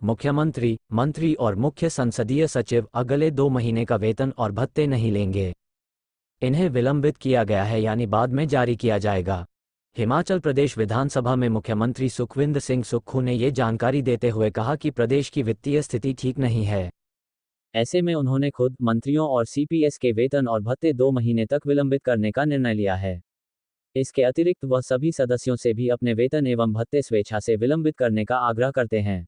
मुख्यमंत्री, मंत्री और मुख्य संसदीय सचिव अगले 2 महीने का वेतन और भत्ते नहीं लेंगे। इन्हें विलंबित किया गया है यानी बाद में जारी किया जाएगा। हिमाचल प्रदेश विधानसभा में मुख्यमंत्री सुखविंदर सिंह सुक्खू ने ये जानकारी देते हुए कहा कि प्रदेश की वित्तीय स्थिति ठीक नहीं है। ऐसे में उन्होंने खुद मंत्रियों और सीपीएस के वेतन और भत्ते 2 महीने तक विलंबित करने का निर्णय लिया है। इसके अतिरिक्त वह सभी सदस्यों से भी अपने वेतन एवं भत्ते स्वेच्छा से विलंबित करने का आग्रह करते हैं।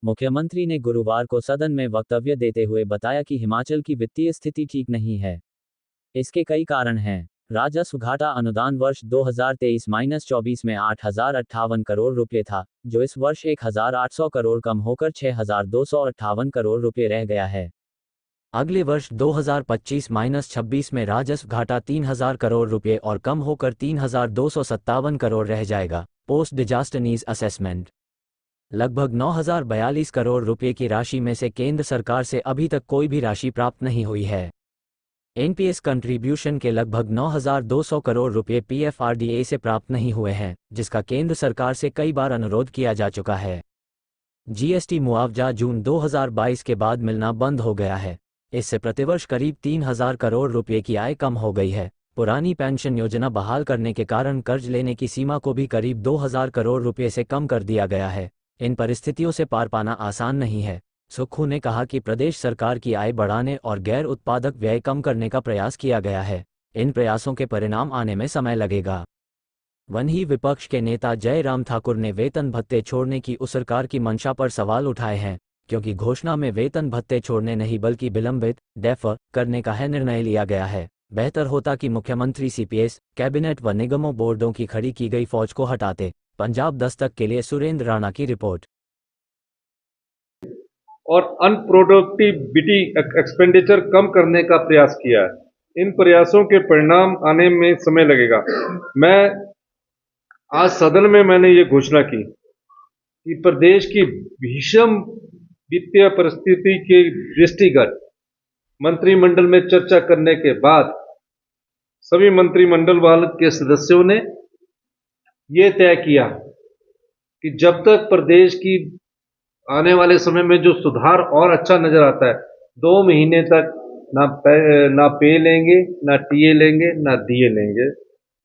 मुख्यमंत्री ने गुरुवार को सदन में वक्तव्य देते हुए बताया कि हिमाचल की वित्तीय स्थिति ठीक नहीं है। इसके कई कारण हैं। राजस्व घाटा अनुदान वर्ष 2023-24 में 8,058 करोड़ रुपये था, जो इस वर्ष 1,800 करोड़ कम होकर 6,258 करोड़ रुपये रह गया है। अगले वर्ष 2025-26 में राजस्व घाटा 3,000 करोड़ रुपये और कम होकर 3,257 करोड़ रह जाएगा। पोस्ट डिजास्टर नीड्स असेसमेंट लगभग 9,042 करोड़ रुपये की राशि में से केंद्र सरकार से अभी तक कोई भी राशि प्राप्त नहीं हुई है। एनपीएस कंट्रीब्यूशन के लगभग 9,200 करोड़ रुपये पीएफआरडीए से प्राप्त नहीं हुए हैं, जिसका केंद्र सरकार से कई बार अनुरोध किया जा चुका है। जीएसटी मुआवजा जून 2022 के बाद मिलना बंद हो गया है। इससे प्रतिवर्ष करीब 3,000 करोड़ रुपये की आय कम हो गई है। पुरानी पेंशन योजना बहाल करने के कारण कर्ज लेने की सीमा को भी करीब 2,000 करोड़ रुपये से कम कर दिया गया है। इन परिस्थितियों से पार पाना आसान नहीं है। सुक्खू ने कहा कि प्रदेश सरकार की आय बढ़ाने और गैर उत्पादक व्यय कम करने का प्रयास किया गया है। इन प्रयासों के परिणाम आने में समय लगेगा। वहीं विपक्ष के नेता जयराम ठाकुर ने वेतन भत्ते छोड़ने की उस सरकार की मंशा पर सवाल उठाए हैं, क्योंकि घोषणा में वेतन भत्ते छोड़ने नहीं बल्कि विलंबित डेफर करने का है निर्णय लिया गया है। बेहतर होता कि मुख्यमंत्री सीपीएस, कैबिनेट व निगमों बोर्डों की खड़ी की गई फौज को हटाते। पंजाब दस्तक के लिए सुरेंद्र राणा की रिपोर्ट। और अनप्रोडक्टिविटी एक्सपेंडिचर कम करने का प्रयास किया है। इन प्रयासों के परिणाम आने में समय लगेगा। मैं आज सदन में मैंने ये घोषणा की कि प्रदेश की भीषण वित्तीय परिस्थिति के दृष्टिगत मंत्रिमंडल में चर्चा करने के बाद सभी मंत्रिमंडल वाले के सदस्यों ने ये तय किया कि जब तक प्रदेश की आने वाले समय में जो सुधार और अच्छा नजर आता है, 2 महीने तक ना पे लेंगे, ना टीए लेंगे, ना डीए लेंगे।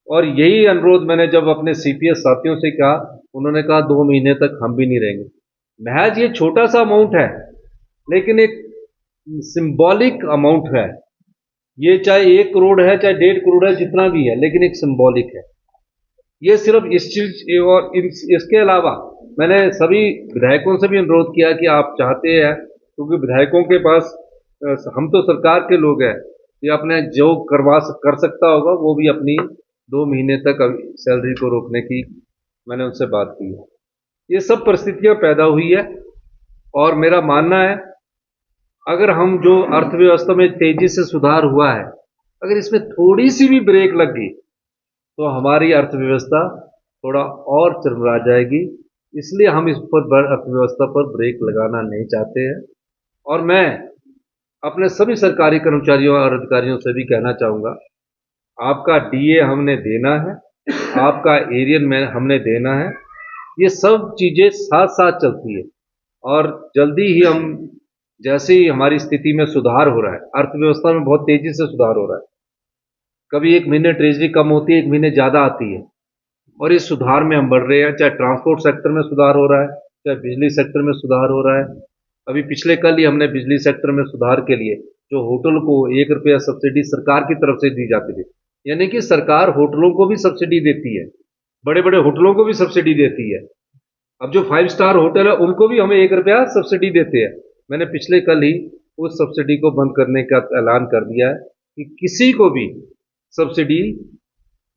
और यही अनुरोध मैंने जब अपने सीपीएस साथियों से कहा, उन्होंने कहा 2 महीने तक हम भी नहीं रहेंगे। महज ये छोटा सा अमाउंट है, लेकिन एक सिंबॉलिक अमाउंट है। ये चाहे 1 करोड़ है, चाहे 1.5 करोड़ है, जितना भी है, लेकिन एक सिंबॉलिक है। ये सिर्फ इस चीज और इसके अलावा मैंने सभी विधायकों से भी अनुरोध किया कि आप चाहते हैं, क्योंकि विधायकों के पास हम तो सरकार के लोग हैं, ये अपने जो कर सकता होगा वो भी अपनी 2 महीने तक सैलरी को रोकने की मैंने उनसे बात की है। ये सब परिस्थितियां पैदा हुई है और मेरा मानना है अगर हम जो अर्थव्यवस्था में तेजी से सुधार हुआ है, अगर इसमें थोड़ी सी भी ब्रेक लग गई तो हमारी अर्थव्यवस्था थोड़ा और चरमरा जाएगी। इसलिए हम इस पर अर्थव्यवस्था पर ब्रेक लगाना नहीं चाहते हैं। और मैं अपने सभी सरकारी कर्मचारियों और अधिकारियों से भी कहना चाहूँगा, आपका डीए हमने देना है, आपका एरियन में हमने देना है। ये सब चीज़ें साथ साथ चलती है और जल्दी ही हम, जैसे ही हमारी स्थिति में सुधार हो रहा है, अर्थव्यवस्था में बहुत तेजी से सुधार हो रहा है, कभी एक महीने ट्रेजरी कम होती है, एक महीने ज़्यादा आती है, और इस सुधार में हम बढ़ रहे हैं। चाहे ट्रांसपोर्ट सेक्टर में सुधार हो रहा है, चाहे बिजली सेक्टर में सुधार हो रहा है। अभी पिछले कल ही हमने बिजली सेक्टर में सुधार के लिए जो होटल को 1 रुपया सब्सिडी सरकार की तरफ से दी जाती थी, यानी कि सरकार होटलों को भी सब्सिडी देती है, बड़े बड़े होटलों को भी सब्सिडी देती है। अब जो 5 स्टार होटल है उनको भी हमें 1 रुपया सब्सिडी देते हैं। मैंने पिछले कल ही उस सब्सिडी को बंद करने का ऐलान कर दिया है कि किसी को भी सब्सिडी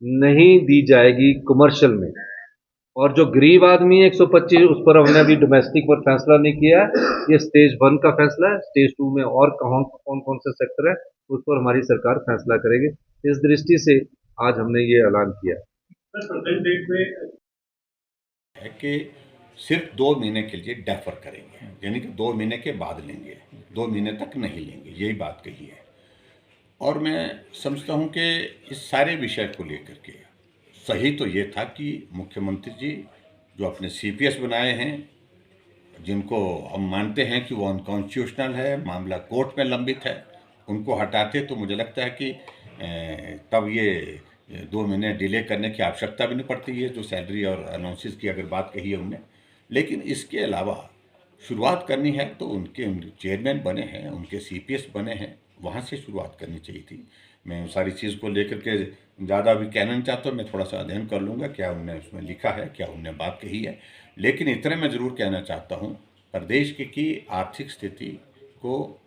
नहीं दी जाएगी कमर्शियल में। और जो गरीब आदमी है 125, उस पर हमने अभी डोमेस्टिक पर फैसला नहीं किया है। ये स्टेज 1 का फैसला है। स्टेज 2 में और कौन कौन से सेक्टर है उस पर हमारी सरकार फैसला करेगी। इस दृष्टि से आज हमने ये ऐलान किया है कि सिर्फ 2 महीने के लिए डेफर करेंगे, यानी कि 2 महीने के बाद लेंगे, 2 महीने तक नहीं लेंगे, यही बात कही है। और मैं समझता हूँ कि इस सारे विषय को लेकर के सही तो ये था कि मुख्यमंत्री जी जो अपने सीपीएस बनाए हैं जिनको हम मानते हैं कि वो अनकॉन्स्टिट्यूशनल है, मामला कोर्ट में लंबित है, उनको हटाते तो मुझे लगता है कि तब ये 2 महीने डिले करने की आवश्यकता भी नहीं पड़ती है, जो सैलरी और अनाउंसेस की अगर बात कही है उनने। लेकिन इसके अलावा शुरुआत करनी है तो उनके चेयरमैन बने हैं, उनके सीपीएस बने हैं, वहाँ से शुरुआत करनी चाहिए थी। मैं सारी चीज़ को लेकर के ज़्यादा भी कहना नहीं चाहता, मैं थोड़ा सा अध्ययन कर लूँगा क्या उनने उसमें लिखा है, क्या उनने बात कही है। लेकिन इतने मैं ज़रूर कहना चाहता हूँ, प्रदेश की आर्थिक स्थिति को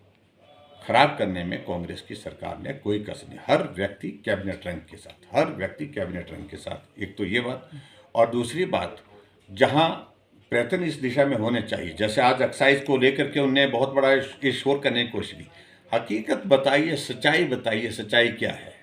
खराब करने में कांग्रेस की सरकार ने कोई कसर नहीं। हर व्यक्ति कैबिनेट रैंक के साथ, हर व्यक्ति कैबिनेट रैंक के साथ, एक तो ये बात। और दूसरी बात, जहाँ प्रयत्न इस दिशा में होने चाहिए, जैसे आज एक्साइज को लेकर के उनने बहुत बड़ा शोर करने की कोशिश की। हकीकत बताइए, सच्चाई बताइए, सच्चाई क्या है।